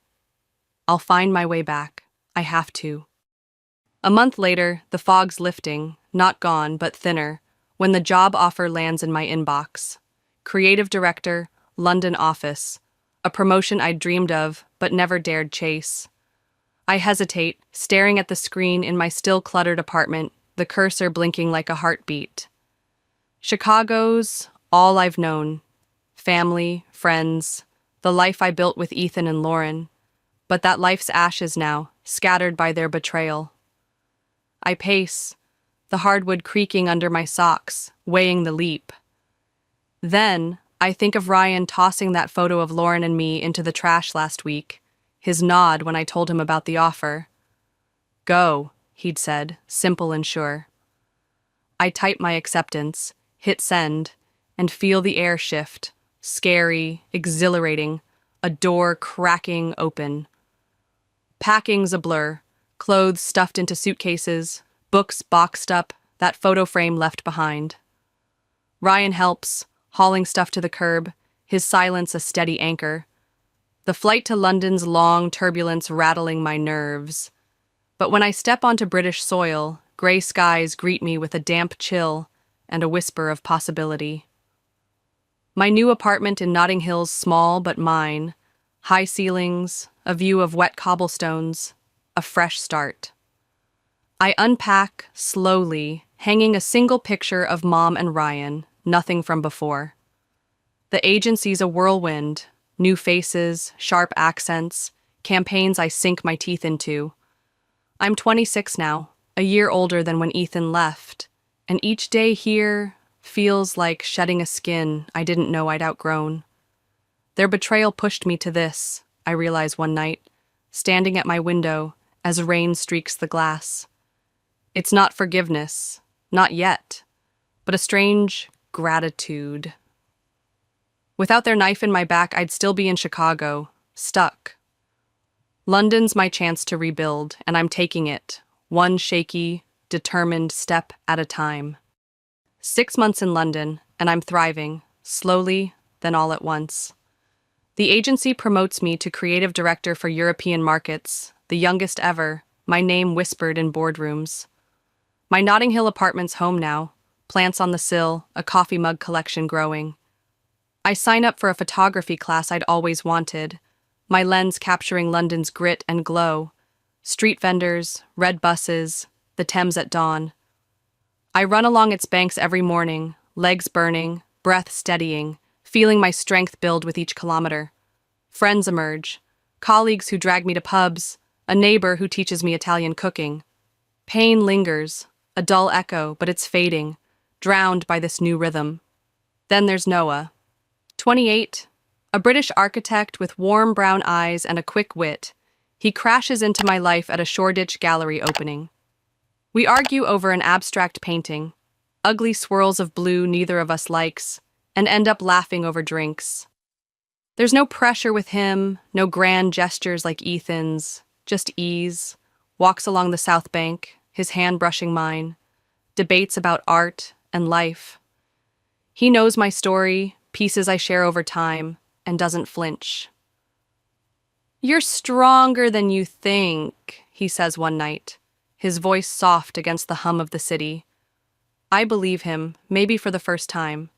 I'll find my way back. I have to. A month later, the fog's lifting, not gone, but thinner, when the job offer lands in my inbox. Creative Director, London office, a promotion I'd dreamed of, but never dared chase. I hesitate, staring at the screen in my still cluttered apartment, the cursor blinking like a heartbeat. Chicago's all I've known. Family, friends, the life I built with Ethan and Lauren. But that life's ashes now, scattered by their betrayal. I pace, the hardwood creaking under my socks, weighing the leap. Then, I think of Ryan tossing that photo of Lauren and me into the trash last week, his nod when I told him about the offer. Go, he'd said, simple and sure. I type my acceptance, hit send, and feel the air shift, scary, exhilarating, a door cracking open. Packing's a blur, clothes stuffed into suitcases, books boxed up, that photo frame left behind. Ryan helps, hauling stuff to the curb, his silence a steady anchor. The flight to London's long turbulence rattling my nerves. But when I step onto British soil, gray skies greet me with a damp chill and a whisper of possibility. My new apartment in Notting Hill's small but mine, high ceilings, a view of wet cobblestones, a fresh start. I unpack slowly, hanging a single picture of Mom and Ryan, nothing from before. The agency's a whirlwind, new faces, sharp accents, campaigns I sink my teeth into. I'm 26 now, a year older than when Ethan left, and each day here feels like shedding a skin I didn't know I'd outgrown. Their betrayal pushed me to this, I realize one night, standing at my window as rain streaks the glass. It's not forgiveness, not yet, but a strange gratitude. Without their knife in my back, I'd still be in Chicago, stuck. London's my chance to rebuild, and I'm taking it, one shaky, determined step at a time. 6 months in London, and I'm thriving, slowly, then all at once. The agency promotes me to creative director for European markets, the youngest ever, my name whispered in boardrooms. My Notting Hill apartment's home now, plants on the sill, a coffee mug collection growing. I sign up for a photography class I'd always wanted, my lens capturing London's grit and glow, street vendors, red buses, the Thames at dawn. I run along its banks every morning, legs burning, breath steadying, feeling my strength build with each kilometer. Friends emerge, colleagues who drag me to pubs, a neighbor who teaches me Italian cooking. Pain lingers, a dull echo, but it's fading, drowned by this new rhythm. Then there's Noah, 28, a British architect with warm brown eyes and a quick wit. He crashes into my life at a Shoreditch gallery opening. We argue over an abstract painting, ugly swirls of blue neither of us likes, and end up laughing over drinks. There's no pressure with him, no grand gestures like Ethan's, just ease, walks along the South Bank, his hand brushing mine, debates about art and life. He knows my story, pieces I share over time, and doesn't flinch. "You're stronger than you think," he says one night, his voice soft against the hum of the city. I believe him, maybe for the first time.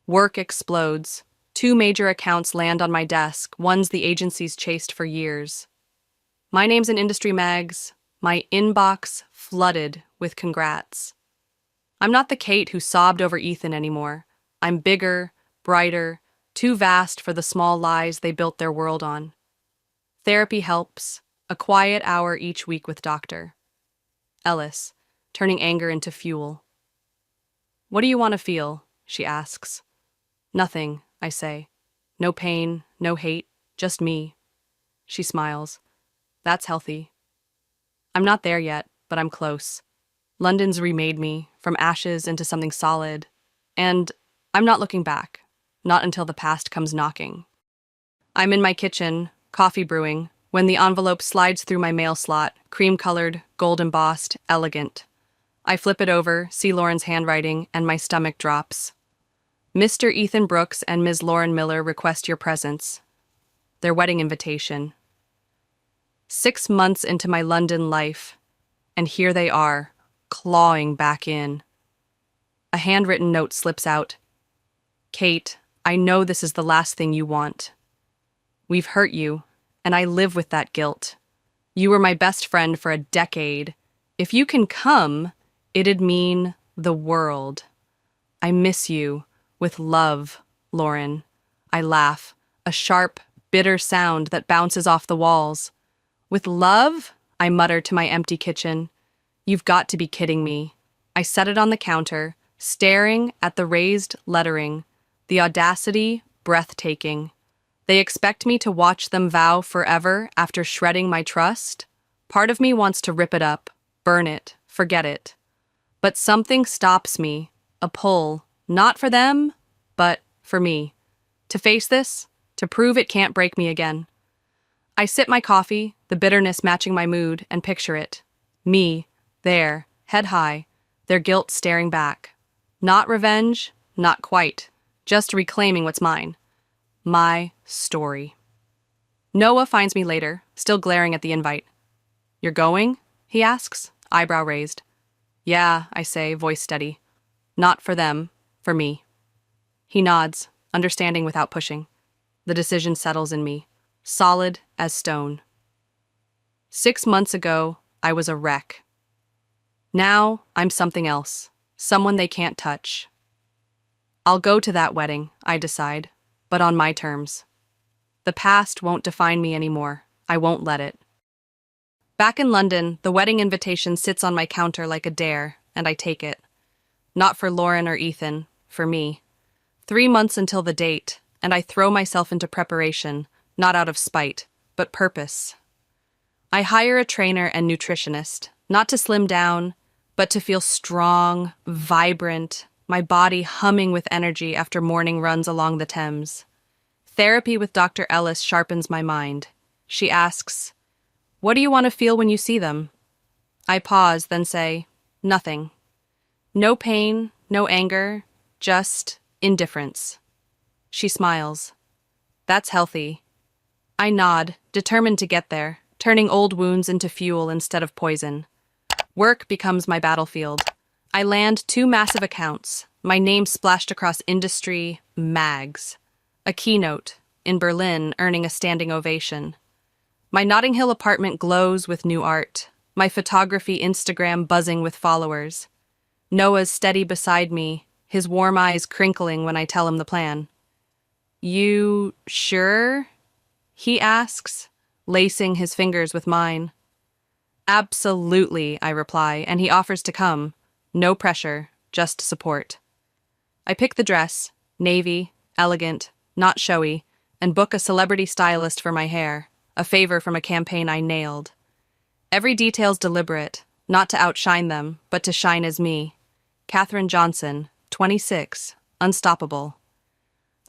Work explodes. 2 major accounts land on my desk, ones the agency's chased for years. My name's in industry mags, my inbox flooded with congrats. I'm not the Kate who sobbed over Ethan anymore. I'm bigger, brighter, too vast for the small lies they built their world on. Therapy helps, a quiet hour each week with Dr. Ellis, turning anger into fuel. "What do you want to feel?" she asks. "Nothing," I say. "No pain, no hate, just me." She smiles. "That's healthy." I'm not there yet, but I'm close. London's remade me, from ashes into something solid. And I'm not looking back, not until the past comes knocking. I'm in my kitchen, coffee brewing, when the envelope slides through my mail slot, cream-colored, gold-embossed, elegant. I flip it over, see Lauren's handwriting, and my stomach drops. "Mr. Ethan Brooks and Ms. Lauren Miller request your presence." Their wedding invitation. 6 months into my London life, and here they are, clawing back in. A handwritten note slips out. "Kate, I know this is the last thing you want. We've hurt you, and I live with that guilt. You were my best friend for a decade. If you can come, it'd mean the world. I miss you. With love, Lauren." I laugh, a sharp, bitter sound that bounces off the walls. "With love?" I mutter to my empty kitchen. "You've got to be kidding me." I set it on the counter, staring at the raised lettering, the audacity breathtaking. They expect me to watch them vow forever after shredding my trust? Part of me wants to rip it up, burn it, forget it. But something stops me, a pull, not for them, but for me. To face this, to prove it can't break me again. I sip my coffee, the bitterness matching my mood, and picture it. Me, there, head high, their guilt staring back. Not revenge, not quite, just reclaiming what's mine. My story. Noah finds me later, still glaring at the invite. "You're going?" he asks, eyebrow raised. "Yeah," I say, voice steady. "Not for them, for me." He nods, understanding without pushing. The decision settles in me, solid as stone. 6 months ago, I was a wreck. Now, I'm something else, someone they can't touch. I'll go to that wedding, I decide, but on my terms. The past won't define me anymore. I won't let it. Back in London, the wedding invitation sits on my counter like a dare, and I take it. Not for Lauren or Ethan, for me. 3 months until the date, and I throw myself into preparation, not out of spite, but purpose. I hire a trainer and nutritionist, not to slim down, but to feel strong, vibrant, my body humming with energy after morning runs along the Thames. Therapy with Dr. Ellis sharpens my mind. She asks, "What do you want to feel when you see them?" I pause, then say, "Nothing." No pain, no anger, just indifference. She smiles. "That's healthy." I nod, determined to get there, turning old wounds into fuel instead of poison. Work becomes my battlefield. I land 2 massive accounts, my name splashed across industry mags. A keynote, in Berlin, earning a standing ovation. My Notting Hill apartment glows with new art, my photography Instagram buzzing with followers. Noah's steady beside me, his warm eyes crinkling when I tell him the plan. You sure? He asks, lacing his fingers with mine. Absolutely, I reply, and he offers to come. No pressure, just support. I pick the dress, navy, elegant, not showy, and book a celebrity stylist for my hair, a favor from a campaign I nailed. Every detail's deliberate, not to outshine them, but to shine as me. Katherine Johnson, 26, unstoppable.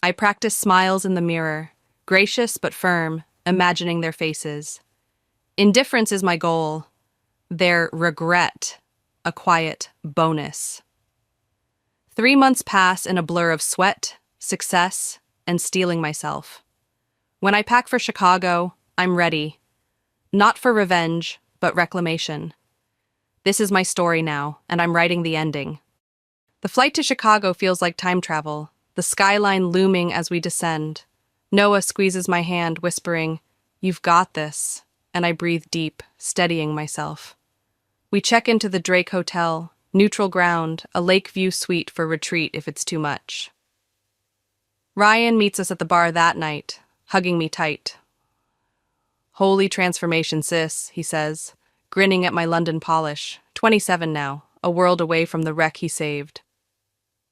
I practice smiles in the mirror, gracious but firm, imagining their faces. Indifference is my goal. Their regret, a quiet bonus. 3 months pass in a blur of sweat, success, and stealing myself. When I pack for Chicago, I'm ready. Not for revenge, but reclamation. This is my story now, and I'm writing the ending. The flight to Chicago feels like time travel, the skyline looming as we descend. Noah squeezes my hand, whispering, "You've got this," and I breathe deep, steadying myself. We check into the Drake Hotel, neutral ground, a lake view suite for retreat if it's too much. Ryan meets us at the bar that night, hugging me tight. "Holy transformation, sis," he says, grinning at my London polish. 27 now, a world away from the wreck he saved.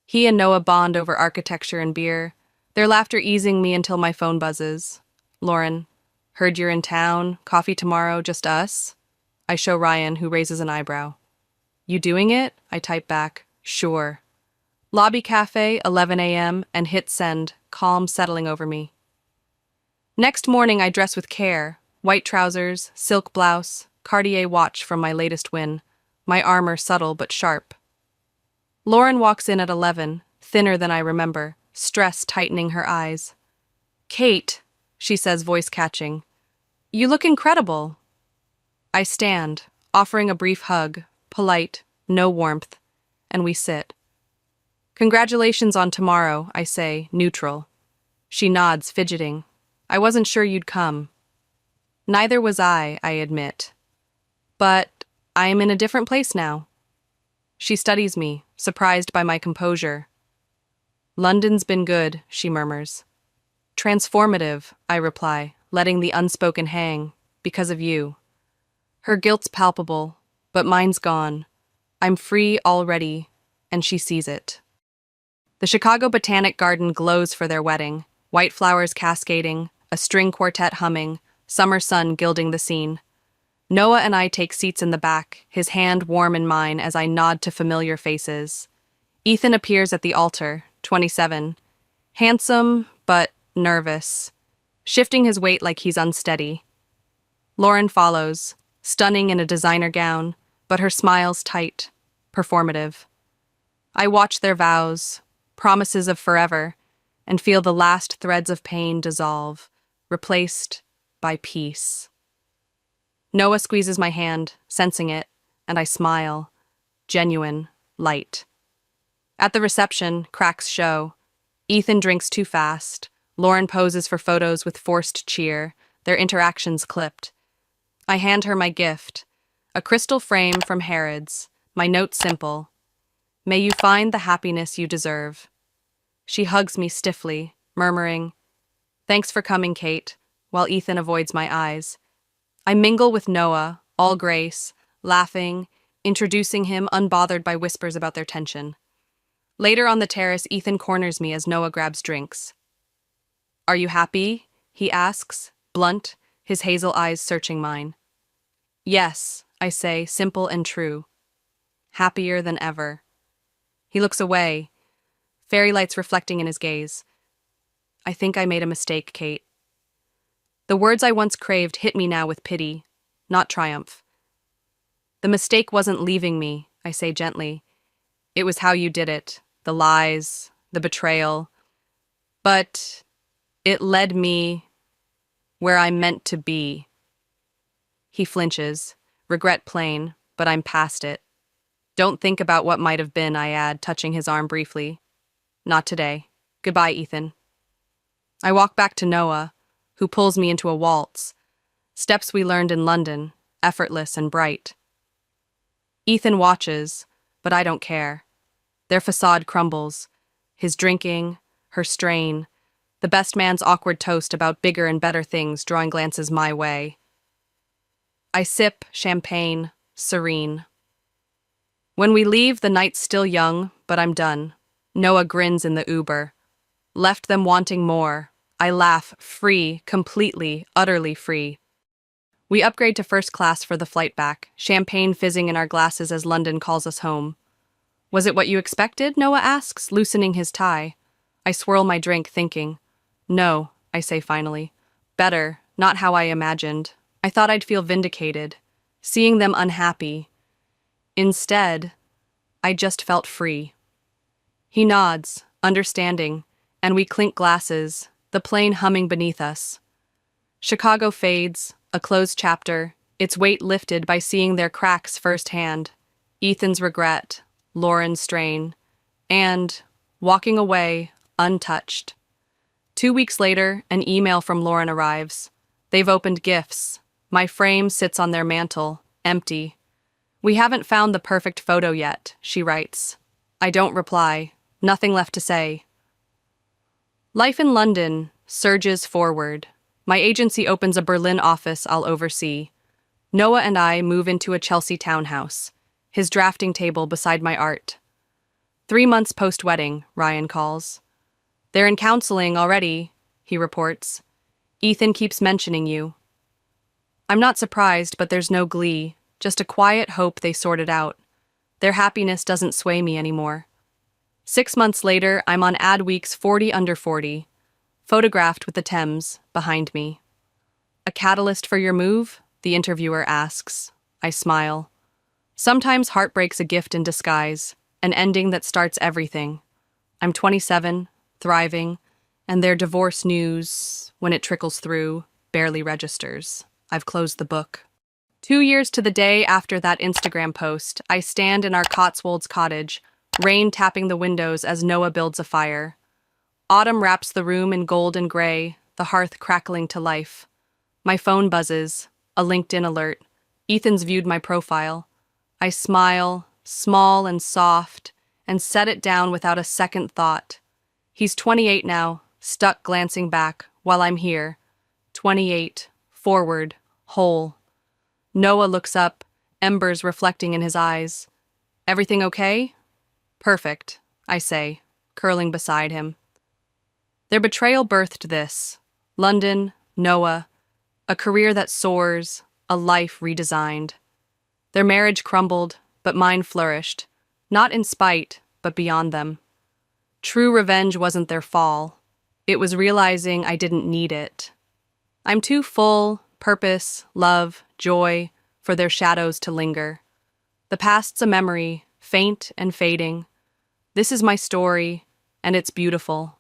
He and Noah bond over architecture and beer, their laughter easing me until my phone buzzes. "Lauren, heard you're in town, coffee tomorrow, just us?" I show Ryan, who raises an eyebrow. "You doing it?" I type back, "Sure." Lobby cafe, 11 a.m., and hit send, calm settling over me. Next morning I dress with care, white trousers, silk blouse, Cartier watch from my latest win, my armor subtle but sharp. Lauren walks in at 11, thinner than I remember, stress tightening her eyes. "Kate," she says, voice catching, "you look incredible." I stand, offering a brief hug, polite, no warmth, and we sit. "Congratulations on tomorrow," I say, neutral. She nods, fidgeting. "I wasn't sure you'd come." Neither was I admit. But I am in a different place now. She studies me, surprised by my composure. "London's been good," she murmurs. "Transformative," I reply, letting the unspoken hang, "because of you." Her guilt's palpable, but mine's gone. I'm free already, and she sees it. The Chicago Botanic Garden glows for their wedding, white flowers cascading, a string quartet humming, summer sun gilding the scene. Noah and I take seats in the back, his hand warm in mine as I nod to familiar faces. Ethan appears at the altar, 27, handsome but nervous, shifting his weight like he's unsteady. Lauren follows, stunning in a designer gown, but her smile's tight, performative. I watch their vows, promises of forever, and feel the last threads of pain dissolve, replaced by peace. Noah squeezes my hand, sensing it, and I smile, genuine, light. At the reception, cracks show. Ethan drinks too fast. Lauren poses for photos with forced cheer, their interactions clipped. I hand her my gift, a crystal frame from Harrods, my note simple. "May you find the happiness you deserve." She hugs me stiffly, murmuring, "Thanks for coming, Kate," while Ethan avoids my eyes. I mingle with Noah, all grace, laughing, introducing him unbothered by whispers about their tension. Later on the terrace, Ethan corners me as Noah grabs drinks. "Are you happy?" he asks, blunt, his hazel eyes searching mine. "Yes," I say, simple and true. "Happier than ever." He looks away, fairy lights reflecting in his gaze. "I think I made a mistake, Kate." The words I once craved hit me now with pity, not triumph. "The mistake wasn't leaving me," I say gently. "It was how you did it, the lies, the betrayal. But it led me where I'm meant to be." He flinches. Regret plain, but I'm past it. Don't think about what might have been, I add, touching his arm briefly. Not today. Goodbye, Ethan. I walk back to Noah, who pulls me into a waltz. Steps we learned in London, effortless and bright. Ethan watches, but I don't care. Their facade crumbles. His drinking, her strain, the best man's awkward toast about bigger and better things drawing glances my way. I sip champagne, serene. When we leave, the night's still young, but I'm done. Noah grins in the Uber. Left them wanting more. I laugh, free, completely, utterly free. We upgrade to first class for the flight back, champagne fizzing in our glasses as London calls us home. Was it what you expected? Noah asks, loosening his tie. I swirl my drink, thinking. No, I say finally. Better, not how I imagined. I thought I'd feel vindicated, seeing them unhappy. Instead, I just felt free. He nods, understanding, and we clink glasses, the plane humming beneath us. Chicago fades, a closed chapter, its weight lifted by seeing their cracks firsthand. Ethan's regret, Lauren's strain, and, walking away, untouched. 2 weeks later, an email from Lauren arrives. They've opened gifts. My frame sits on their mantle, empty. We haven't found the perfect photo yet, she writes. I don't reply. Nothing left to say. Life in London surges forward. My agency opens a Berlin office I'll oversee. Noah and I move into a Chelsea townhouse, his drafting table beside my art. 3 months post-wedding, Ryan calls. They're in counseling already, he reports. Ethan keeps mentioning you. I'm not surprised, but there's no glee, just a quiet hope they sort it out. Their happiness doesn't sway me anymore. 6 months later, I'm on Adweek's 40 Under 40, photographed with the Thames behind me. A catalyst for your move? The interviewer asks. I smile. Sometimes heartbreak's a gift in disguise, an ending that starts everything. I'm 27, thriving, and their divorce news, when it trickles through, barely registers. I've closed the book. 2 years to the day after that Instagram post, I stand in our Cotswolds cottage, rain tapping the windows as Noah builds a fire. Autumn wraps the room in gold and gray, the hearth crackling to life. My phone buzzes, a LinkedIn alert. Ethan's viewed my profile. I smile, small and soft, and set it down without a second thought. He's 28 now, stuck glancing back, while I'm here. 28, forward, whole. Noah looks up, embers reflecting in his eyes. Everything okay? Perfect, I say, curling beside him. Their betrayal birthed this. London, Noah, a career that soars, a life redesigned. Their marriage crumbled, but mine flourished, not in spite, but beyond them. True revenge wasn't their fall. It was realizing I didn't need it. I'm too full, purpose, love, joy, for their shadows to linger. The past's a memory, faint and fading. This is my story, and it's beautiful.